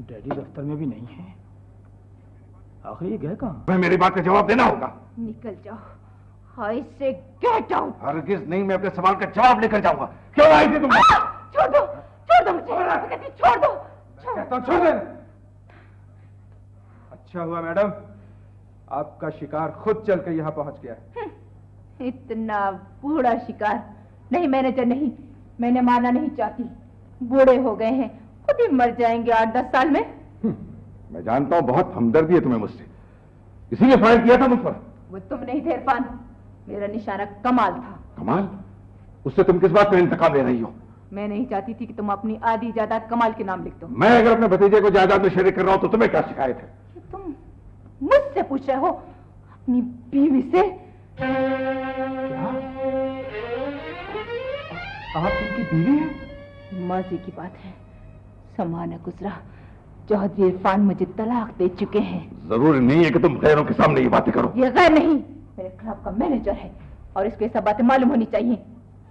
Daddy दफ्तर में भी नहीं है। आखिर ये गए कहाँ? मैं मेरी बात का जवाब देना होगा। निकल जाओ, हाय से गेट आउट। हरगिज नहीं, मैं अपने सवाल का जवाब लेकर जाऊंगा। क्यों आई थी तुम? छोड़ दो, छोड़ दो मुझे, छोड़ दो। कहता हूं छोड़ दे। अच्छा हुआ मैडम, आपका शिकार खुद चल कर यहाँ पहुंच गया। इतना बूढ़ा शिकार नहीं, मैनेजर नहीं, मैंने मारना नहीं चाहती। बूढ़े हो गए हैं, खुद ही मर जाएंगे 8-10 साल में। मैं जानता हूँ बहुत हमदर्दी है तुम्हें मुझसे, इसीलिए फायर किया था मुझ पर। वो तुम नहीं थे इरफान, मेरा निशाना कमाल था। कमाल? उससे तुम किस बात में इंतकाम ले रही हो? मैं नहीं चाहती थी कि तुम अपनी आधी जायदाद कमाल के नाम लिख दो। मैं अगर अपने भतीजे को जायदाद में शरीक कर रहा हूं तो तुम्हें क्या शिकायत है? तुम मुझसे पूछ रहे हो अपनी बीवी से? क्या आप उनकी बीवी हैं? मजे की बात है, समाना गुजरा चौधरी इरफान मुझे तलाक दे चुके हैं। जरूरी नहीं है कि तुम गैरों के सामने ये बातें करो। ये गैर नहीं, मेरे क्लब का मैनेजर है और इसको ये सब बातें मालूम होनी चाहिए।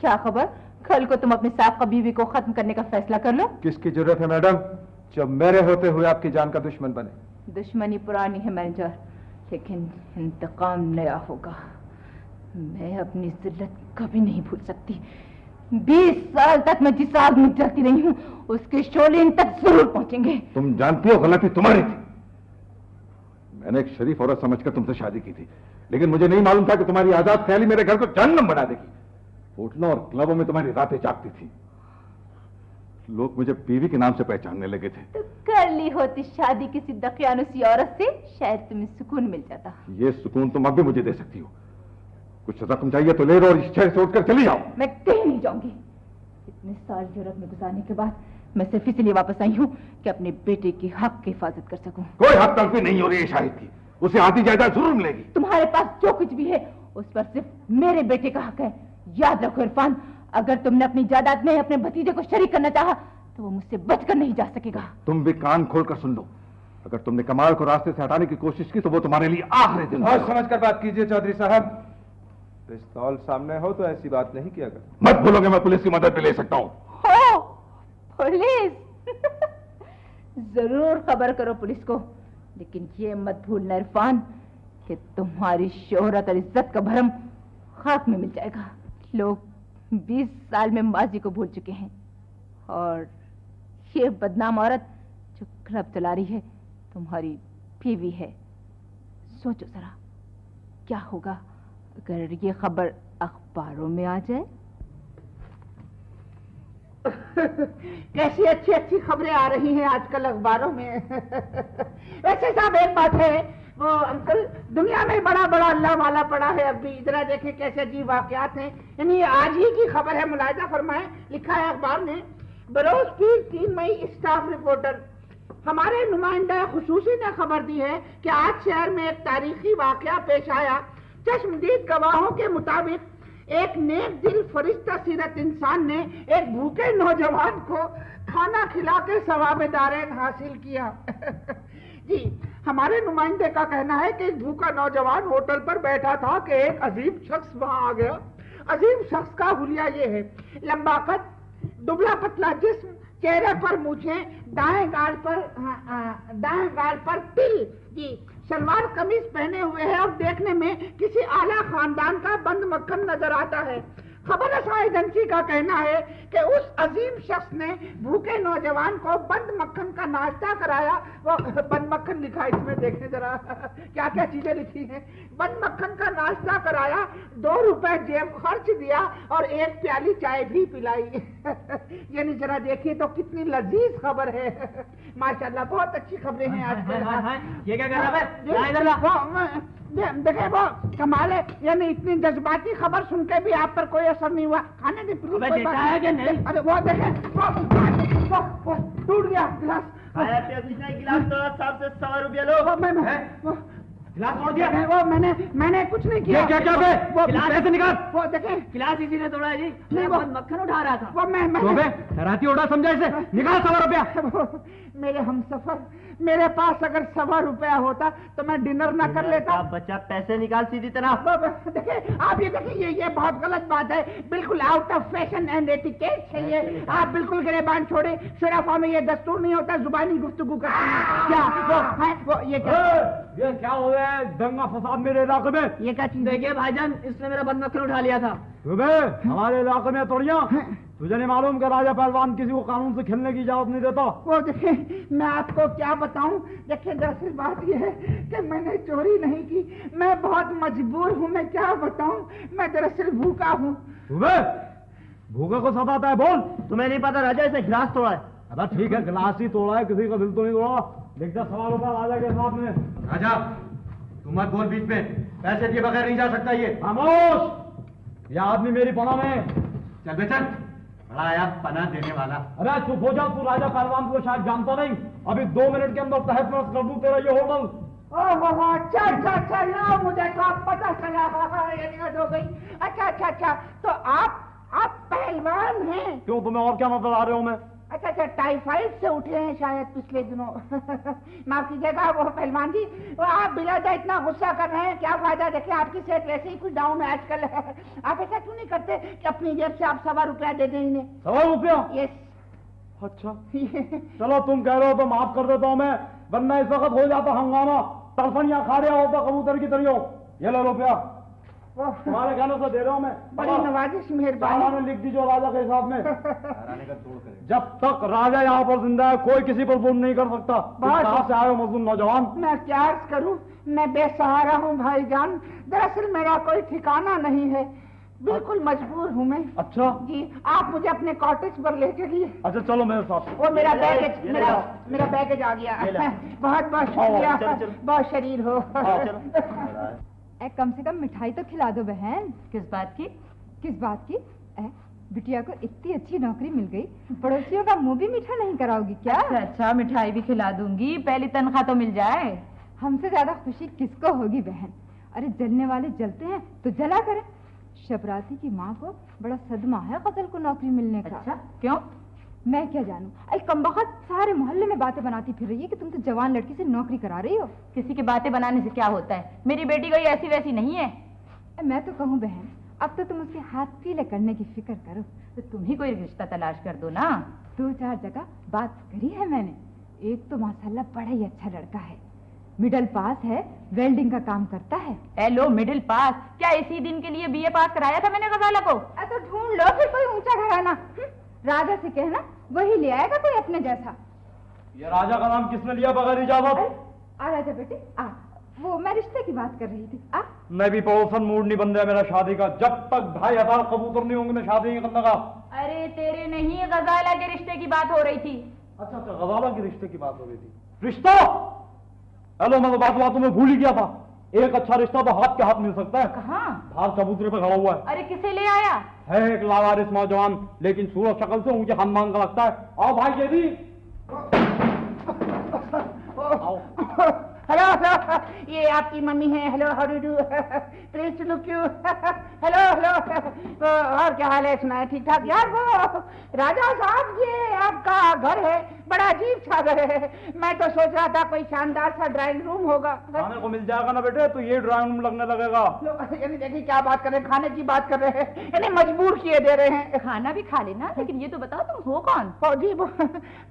क्या खबर, कल को तुम अपनी साहब का बीवी को खत्म करने का फैसला कर लो। किसकी जरूरत है मैडम, जब मेरे होते हुए आपकी जान का दुश्मन बने? दुश्मनी पुरानी है मैनेजर, लेकिन इंतकाम नया होगा। मैं अपनी जिल्लत कभी नहीं भूल सकती। 20 साल तक मैं जिस आग में जलती रही हूँ उसके शोले इन तक जरूर पहुंचेंगे। तुम जानती हो गलती तुम्हारी थी। मैंने एक शरीफ औरत समझकर तुमसे शादी की थी, लेकिन मुझे नहीं मालूम था कि तुम्हारी आजाद ख्याली मेरे घर को जहन्नम बना देगी। होटलों और क्लबों में तुम्हारी रातें जागती थी। लोग मुझे बीवी के नाम से पहचानने लगे थे। तो कर ली होती शादी किसी दकियानुसी औरत से, शायद तुम्हें सुकून मिल जाता। ये सुकून तुम अब भी मुझे दे सकती हो। कुछ रकम चाहिए तो ले लो और इस शहर से उठकर चली जाओ। मैं कहीं नहीं जाऊंगी। इतने साल यूरोप में गुजारने के बाद मैं सिर्फ इसलिए वापस आई हूँ कि अपने बेटे की हक की हिफाजत कर सकूं। कोई हक तलफी नहीं हो रही है शाहिद की, उसे आधी जायदाद जरूर मिलेगी। तुम्हारे पास जो कुछ भी है उस पर सिर्फ मेरे बेटे का हक है। याद रखो इरफान, अगर तुमने अपनी जायदाद में अपने भतीजे को शरीक करना चाहा तो वो मुझसे बचकर नहीं जा सकेगा। तुम भी कान खोलकर सुन लो, अगर तुमने कमाल को रास्ते से हटाने की कोशिश की तो वो तुम्हारे लिए आखिरी दिन। और समझकर बात कीजिए चौधरी साहब, पिस्तौल सामने हो तो ऐसी बात नहीं किया कर। मत भूलोगे मैं पुलिस की मदद भी ले सकता हूँ। पुलिस? जरूर खबर करो पुलिस को, लेकिन ये मत भूलना इरफान कि तुम्हारी शोहरत और इज्जत का भरम खाक में मिल जाएगा। लोग 20 साल में माजी को भूल चुके हैं और ये बदनाम औरत जो क्लब चला रही है तुम्हारी बीवी है। सोचो जरा, क्या होगा अगर ये खबर अखबारों में आ जाए? कैसी अच्छी अच्छी खबरें आ रही हैं आजकल अखबारों में। वैसे साहब एक बात है, वो अंकल दुनिया में बड़ा बड़ा अल्लाह वाला पड़ा है। अभी जरा देखें कैसे अजीब वाकयात हैं। यानी आज ही की खबर है, मुलायजा फरमाएं, लिखा है अखबार ने, बरोज पीर 3 मई स्टाफ रिपोर्टर। हमारे नुमाइंदा खुसूसी ने खबर दी है कि आज शहर में एक तारीखी वाकया पेश आया। चश्मदीद गवाहों के मुताबिक एक नेक दिल फरिश्ता सीरत इंसान ने एक भूखे नौजवान को खाना खिला के सवाबेदारैन हासिल किया। जी, हमारे नुमाइंदे का कहना है कि एक भूखा नौजवान होटल पर बैठा था कि एक अजीब शख्स वहां आ गया। अजीब शख्स का हुलिया ये है, लंबा कद, दुबला पतला जिस्म, चेहरे पर मूछें, दाएं गाल पर तिल, जी, सलवार कमीज पहने हुए है और देखने में किसी आला खानदान का बंद मक्खन नजर आता है। खबर रसां एजेंसी का कहना है कि उस अजीम शख्स ने भूखे नौजवान को बंद मक्खन का नाश्ता कराया। वो बंद मक्खन लिखा है इसमें, देखने जरा क्या क्या चीजें लिखी हैं। बंद मक्खन का नाश्ता कराया, 2 रुपए जेब खर्च दिया और 1 प्याली चाय भी पिलाई। यानी जरा देखिए तो कितनी लजीज खबर है। माशाल्लाह बहुत अच्छी खबरें हैं आजकल। ये क्या कर रहा है? देखे वो कमाल है, यानी इतनी जज्बाती खबर सुन के भी आप पर कोई असर नहीं हुआ। खाने दी प्लीज। कोई बात नहीं। अरे वो देखे वो टूट गया गिलास। गिलास तो साहब से 100 रुपया लो। गिलास तोड़ दिया? वो मैंने कुछ नहीं किया। क्या क्या वो गिलास ऐसे निकाल। वो देखे गिलास इसी ने तोड़ा है जी। नहीं, वो मक्खन उठा रहा था। वो मैं राती उड़ा समझा इसे। निकाल 100 रुपया। मेरे हमसफर, मेरे पास अगर 100 रुपया होता तो मैं डिनर ना कर लेता। बच्चा पैसे निकाल सीधी तरह। देखिए आप ये देखिए, ये बहुत गलत बात है, बिल्कुल out of fashion and etiquette है ये। आप बिल्कुल गिरेबान छोड़े, शराफा में ये दस्तूर नहीं होता जुबानी गुफ्तगू करते हैं। क्या वो ये क्या हो रहा है? दंगा फसाद मेरे इलाके में। ये क्या चीज? देखिए भाईजान, इसने मेरा बदनखर उठा लिया था। तुम्हें हमारे इलाके में तोड़िया, तुझे नहीं मालूम कि राजा पहलवान किसी को कानून से खेलने की इजाजत नहीं देता? वो देखिए, मैं आपको क्या बताऊं, देखिए दरअसल बात ये है कि मैंने चोरी नहीं की, मैं बहुत मजबूर हूँ। मैं क्या बताऊं, मैं दरअसल भूखा हूँ। तुम्हें भूखे को सताता है? बोल। तुम्हें नहीं पता राजा, इसे गिलास तोड़ा है। अरे ठीक है, गिलास ही तोड़ा है, किसी का दिल तो नहीं तोड़ा। देखता 100 रुपया राजा के साथ में। राजा तुम मत बोल बीच में, पैसे दिए बगैर नहीं जा सकता ये। खामोश! यह आदमी मेरी पनाह में। चल बेचन, बड़ा आया पनाह देने वाला। अरे चुप हो जा, तू राजा पहलवान को शायद जानता नहीं। अभी 2 मिनट के अंदर तहस नहस कर दूं तेरा ये होटल। ओह अच्छा अच्छा अच्छा, ना मुझे तो पता चला, ये निकल हो गई। अच्छा अच्छा अच्छा, तो आप पहलवान हैं? क्यों, तुम्हें और क्या नजर आ रहे हो मैं? अच्छा अच्छा, टाइफाइड से उठे हैं शायद पिछले दिनों। माफ कीजिएगा वो पहलवान जी, वो आप बिलादा इतना गुस्सा कर रहे हैं, क्या फायदा? देखिए आपकी सेहत वैसे ही कुछ डाउन है आजकल। आप ऐसा क्यों नहीं करते कि अपनी जेब से आप 100 रुपया दे दें इन्हें? 100 रुपया? यस। अच्छा चलो, तुम कह रहे हो तो माफ कर देता हूँ मैं, वरना इस वक्त हो जाता हंगामा, तड़फनिया खा रहा होता कबूतर की तरह। ये लो रुपया, तुम्हारे कहने से दे रहा हूँ मैं। बड़ी नवाजिश, मेहरबानी। लिख दीजिए राजा के हिसाब में। जब तक राजा यहाँ पर जिंदा है कोई किसी पर जुल्म नहीं कर सकता। कहाँ से आए हो मजलूम नौजवान? मैं क्या अर्ज करूं, मैं बेसहारा हूँ भाईजान। दरअसल मेरा कोई ठिकाना नहीं है, बिल्कुल मजबूर हूँ मैं। अच्छा जी, आप मुझे अपने कॉटेज पर ले चलिए। अच्छा चलो मेरे साथ। वो मेरा बैगेज, मेरा बैगेज आ गया। बहुत बहुत शुक्रिया, बहुत शरीर हो। कम से कम मिठाई तो खिला दो बहन। किस बात की? किस बात की? बिटिया को इतनी अच्छी नौकरी मिल गई, पड़ोसियों का मुंह भी मीठा नहीं कराओगी क्या? अच्छा मिठाई भी खिला दूंगी, पहली तनख्वाह तो मिल जाए। हमसे ज्यादा खुशी किसको होगी बहन? अरे जलने वाले जलते हैं तो जला करें। शबराती की माँ को बड़ा सदमा है गजल को नौकरी मिलने का। अच्छा क्यों? मैं क्या जानूं, अरे कमबख्त सारे मोहल्ले में बातें बनाती फिर रही है कि तुम तो जवान लड़की से नौकरी करा रही हो। किसी की बातें बनाने से क्या होता है? मेरी बेटी कोई ऐसी वैसी नहीं है। मैं तो कहूँ बहन, अब तो तुम उसके हाथ पीले करने की फिक्र करो। तो तुम ही कोई रिश्ता तलाश कर दो ना। 2-4 जगह बात करी है मैंने। एक तो माशाल्लाह बड़ा ही अच्छा लड़का है, मिडिल पास है, वेल्डिंग का काम करता है। Hello, middle pass? क्या इसी दिन के लिए बीए पास कराया था मैंने गजाला को? तो ढूंढ लो फिर कोई ऊंचा घराना। राजा से कहना वही ले आएगा कोई अपने जैसा। ये राजा का नाम किसने लिया बगैर इजाजत? आ राजा बेटे आ, वो मैं रिश्ते की बात कर रही थी। आ मैं भी पड़ोसन मूड नहीं बन रहा मेरा शादी का। जब तक 2,500 कबूतर नहीं होंगे मैं शादी नहीं करने का। अरे तेरे नहीं, गजाला के रिश्ते की बात हो रही थी। अच्छा गजाला के रिश्ते की बात हो रही थी। रिश्ता? हेलो, मैं तो बातों में भूल ही गया था। एक अच्छा रिश्ता तो हाथ के हाथ मिल सकता है। कहाँ? बाहर चबूतरे पे खड़ा हुआ है। अरे किसे ले आया है? एक लावारिस नौजवान, लेकिन सूरत शक्ल से ऊंचे खानदान का लगता है। आओ भाई ये भी। हेलो, ये आपकी मम्मी है। Hello, how do do? Please to look you. Hello hello, और क्या हाल है? सुनाए ठीक ठाक? यार वो राजा साहब, ये आपका घर है, बड़ा अजीब सा घर है। मैं तो सोच रहा था कोई शानदार सा ड्राइंग रूम होगा। खाने को मिल जाएगा ना बेटे, तो ये ड्राइंग रूम लगने लगेगा। यानी देखिए क्या बात कर रहे हैं, खाने की बात कर रहे हैं, यानी मजबूर किए दे रहे हैं। खाना भी खा लेना, लेकिन ये तो बताओ तुम हो कौन? जी,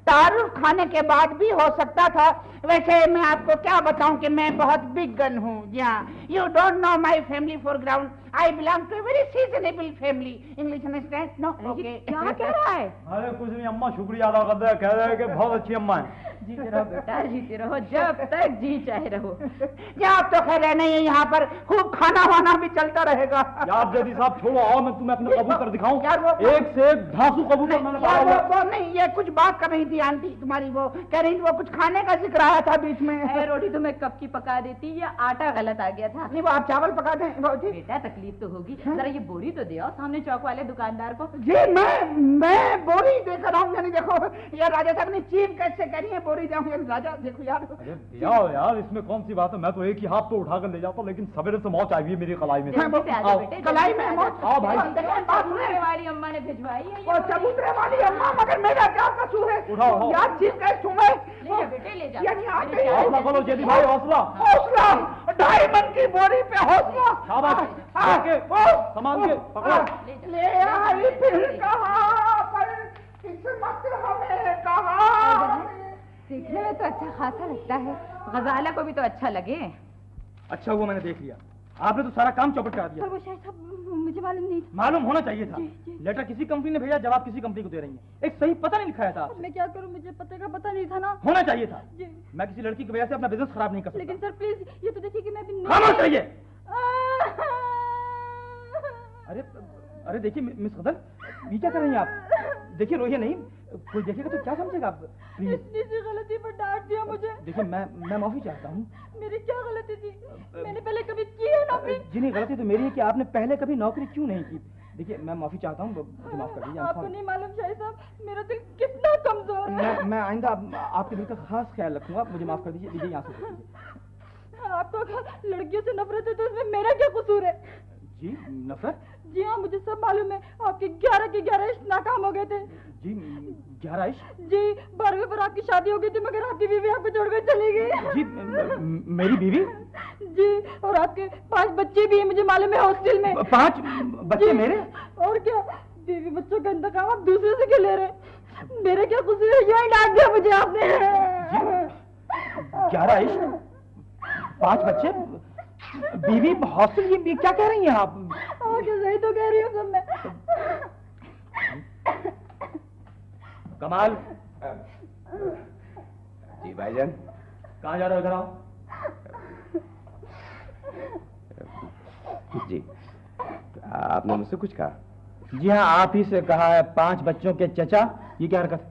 तारुफ खाने के बाद भी हो सकता था। वैसे मैं आपको क्या बताऊं कि मैं बहुत बिग गन हूँ। जी हाँ, you don't know my family foreground. I belong to very seasonable family. English understand? No? Okay. क्या कह रहा है? अरे कुछ नहीं अम्मा, शुक्रिया अदा कर दे। कह रहे हैं कि बहुत अच्छी अम्मा है। जीते रहो बेटा, जीते रहो, जब तक जी चाहे रहो। आप तो खैर नहीं है, यहाँ पर खूब खाना वाना भी चलता रहेगा। यार जदी साहब छोड़ो, आओ मैं तुम्हें अपने कबूतर दिखाऊं। यार वो एक से एक धांसू कबूतर मैंने पाला हुआ। वो नहीं, ये कुछ बात कर रही थी आंटी तुम्हारी, वो कह रही थी वो कुछ खाने का जिक्र आया था बीच में। रोटी तुम्हें कब की पका देती, या आटा गलत आ गया था? नहीं, वो आप चावल पका दें। बेटा तकलीफ तो होगी, जरा ये बोरी तो दे आओ सामने चौक वाले दुकानदार को। जी, मैं बोरी देकर आऊँ। यानी देखो यार, राजा साहब ने चीफ कैसे करी है, बोरी जाऊँ। यानी राजा देखो यार। अरे दिया यार, इसमें कौन सी बात है? मैं तो एक ही हाथ पे उठाकर ले जाता, लेकिन सवेरे से मौत आई हुई है मेरी कलाई में। कलाई में आओ भाई। चबूतरे वाली अम्मा ने भिजवाई है। चबूतरे वाली अम्मा, मगर मेरा क्या कसूर है? उठाओ यार चीफ गेस्ट हूँ मैं। ले जा बेटे, ले जा। यानी आप मेरे चार हौसला करो जेदी भाई, हौसला। हौसला, डायमंड की बोरी पे हौसला। शाबाश, आके, संभाल के, पकड़ो। ले आई फिर कहाँ पर किस्मत हमें कहाँ। देखने में तो अच्छा खासा लगता है, गजाला को भी तो अच्छा लगे। अच्छा हुआ मैंने देख लिया, आपने तो सारा काम चौपट करा दिया। पर वो शायद साहब मुझे मालूम नहीं था। मालूम होना चाहिए था। लेटर किसी कंपनी ने भेजा, जवाब किसी कंपनी को दे रही है। एक सही पता नहीं लिखाया था आपसे। मैं क्या करूं, मुझे पते का पता नहीं था ना। होना चाहिए था। जी। मैं किसी लड़की की वजह से अपना बिजनेस खराब नहीं कर सकता। लेकिन सर प्लीज ये तो देखिए कि मैं भी खाना चाहिए। अरे अरे देखिए मिस खदर, ये क्या कर रही हैं आप? देखिए रोइए नहीं, कोई देखेगा तो क्या समझेगा आप? प्लीज। इतनी सी गलती पर डांट दिया मुझे। देखिए मैं माफी चाहता हूँ। मेरी क्या गलती थी? मैंने पहले कभी की है नौकरी? जी नहीं, गलती तो मेरी है कि आपने पहले कभी नौकरी क्यों नहीं की। देखिए मैं माफी चाहता हूँ, मुझे माफ कर दीजिए। आपको नहीं मालूम शाहिद साहब, मेरा दिल कितना कमजोर है। मैं आइंदा आपके दिल का खास ख्याल रखूंगा। मुझे माफ कर दीजिए, दीजिए यहाँ से कर दीजिए। आपको अगर लड़कियों से नफरत है तो इसमें मेरा क्या कसूर है? जी नफरत? जी हाँ, मुझे सब मालूम है। आपके 11 के 11 इश्क नाकाम हो गए थे। जी 11 इश्क? जी 12वें पर आपकी शादी हो गई थी, मगर आपकी बीवी आपको छोड़कर चली गई। जी मेरी बीवी? जी, और आपके 5 बच्चे भी हैं, मुझे मालूम है, हॉस्टल में। 5 बच्चे मेरे? और क्या, बीवी बच्चों का इंतकाम आप दूसरे से क्यों ले रहे? मेरे क्या कसूर है? यही डांट दिया मुझे आपने। 11 इश्क, 5 बच्चे, बीवी, हॉस्टल, ये क्या कह रही हैं आप? क्या सही तो कह रही हूँ सब मैं। कमाल। जी भाईजान। कहाँ जा रहे हो? इधर आओ। जी आपने मुझसे कुछ कहा? जी हाँ, आप ही से कहा है। 5 बच्चों के चचा, ये क्या हरकत?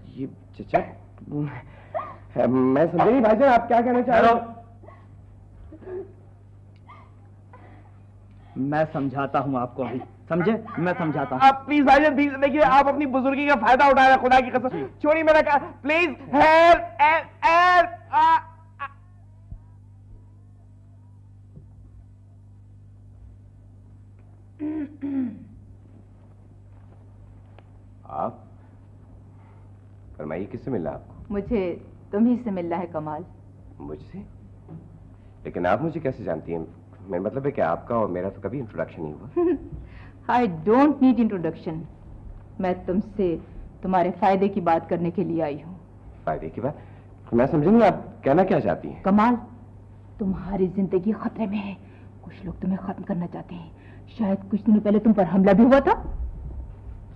ये चचा, मैं समझे नहीं भाईजान, आप क्या कहना चाह रहे हो? मैं समझाता हूँ आपको अभी, समझे? मैं समझाता हूँ। आप प्लीज भाईजान देखिए, आप अपनी बुजुर्गी का फायदा उठा रहे हैं, खुदा की कसम। छोड़िए मेरा का, प्लीज हेल्प। आप फरमाइए, किससे मिलना आपको? मुझे तुम्ही से मिलना है कमाल। मुझसे? लेकिन आप मुझे कैसे जानती हैं? मेरा मतलब है कि आपका और मेरा तो कभी इंट्रोडक्शन नहीं हुआ। I don't need introduction. मैं तुमसे तुम्हारे फायदे की बात करने के लिए आई हूँ। फायदे की बात? मैं समझी नहीं, आप कहना क्या चाहती हैं? कमाल, तुम्हारी जिंदगी खतरे में है। कुछ लोग तुम्हें खत्म करना चाहते हैं। शायद कुछ दिनों पहले तुम पर हमला भी हुआ था।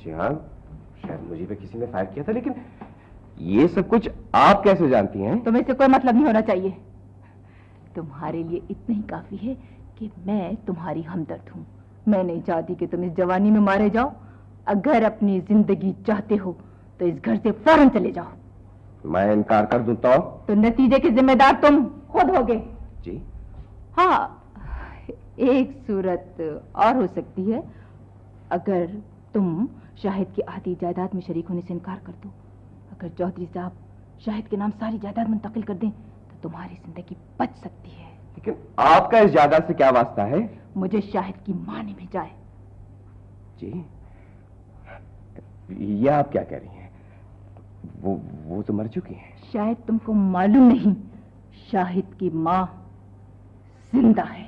जी हाँ, शायद मुझे पे किसी ने फायर किया था, लेकिन ये सब कुछ आप कैसे जानती हैं? तुम्हें से कोई मतलब नहीं होना चाहिए। तुम्हारे लिए इतना ही काफी है कि मैं तुम्हारी हमदर्द हूँ। मैं नहीं चाहती कि तुम इस जवानी में मारे जाओ। अगर अपनी जिंदगी चाहते हो तो इस घर से फौरन चले जाओ। मैं इनकार कर दूं तो नतीजे के जिम्मेदार तुम खुद होगे। जी हाँ, एक सूरत और हो सकती है। अगर तुम शाहिद की आधी जायदाद में शरीक होने से इनकार कर दो। अगर चौधरी साहब शाहिद के नाम सारी जायदाद मुंतकिल कर दें तो तुम्हारी जिंदगी बच सकती है। लेकिन आपका इस जायदाद से क्या वास्ता है? मुझे शाहिद की मां ने भेजा है। जी, ये आप क्या कह रही हैं? वो तो मर चुकी हैं। शायद तुमको मालूम नहीं, शाहिद की मां जिंदा है।